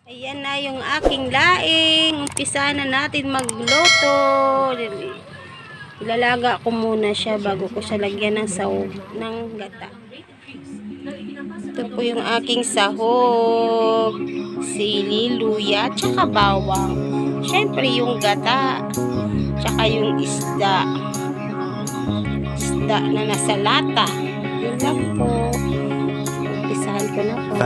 Ayan na yung aking laing. Umpisa na natin magluto. Ilalaga ko muna siya bago ko siya lagyan ng sahog ng gata. Ito po yung aking sahog. Sili, luya, tsaka bawang. Siyempre yung gata. Tsaka yung isda. Isda na nasa lata. Yun lang po. Umpisahan ko na po.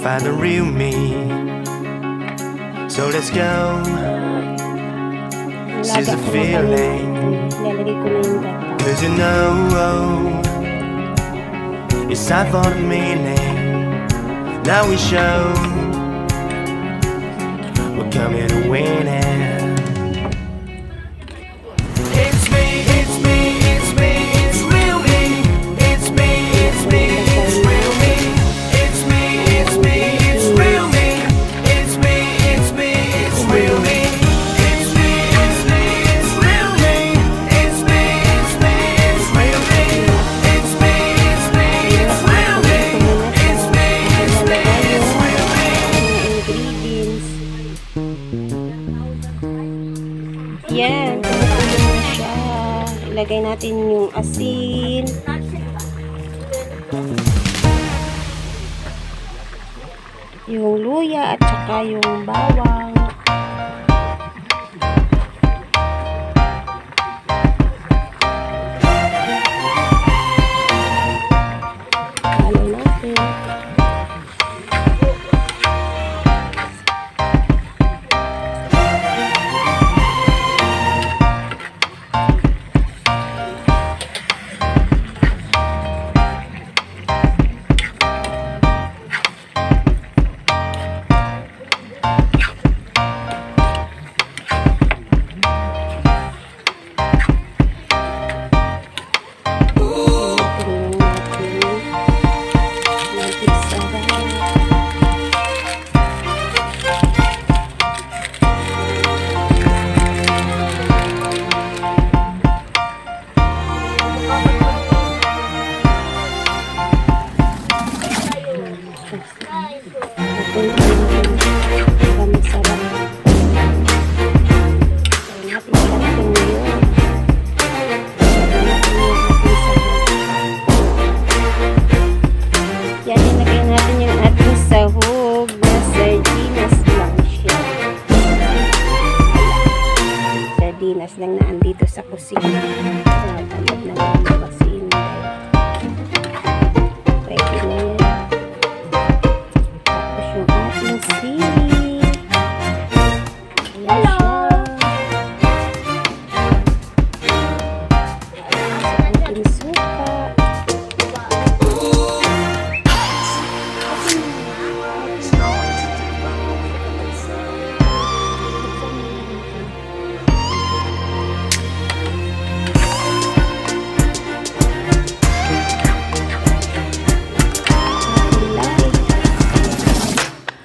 Find the real me. So let's go. This is a feeling. Cause you know it's time for the meaning. Now we show we're coming to win it. It's me, it's me, it's me, it's real me. It's me, it's me, it's real me. It's me, it's me, it's real me. It's me, it's me, it's real me. It's me, it's me, it's real me. It's me, it's me, it's real me. It's me, it's me, it's real me. It's me, it's me, it's real me. Yan, tumutulo na siya. Ilagay natin yung asin. Yung luya at saka yung bawang. Halo natin. Sardinas lang na andito sa kusina. Talab na lang kasi pwede na yan. Tapos yung ating sili. Ayan siya. Sa ating suka.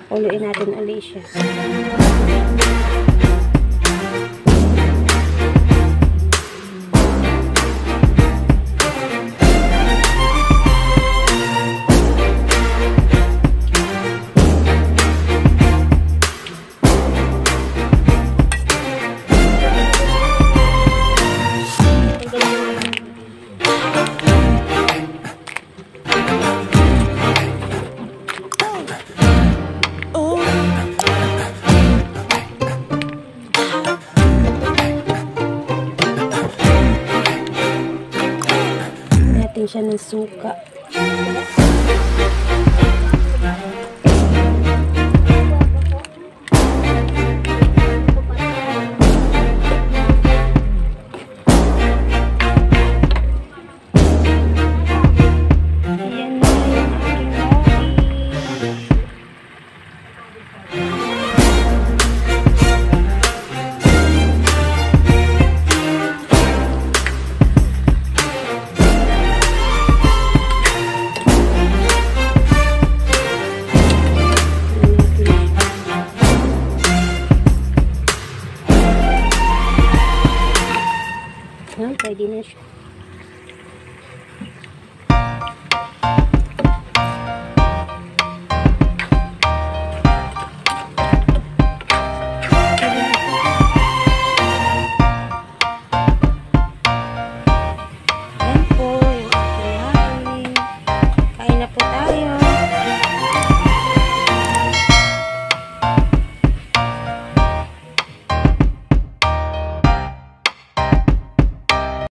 Uluin natin ulit siya. Siya ng suka.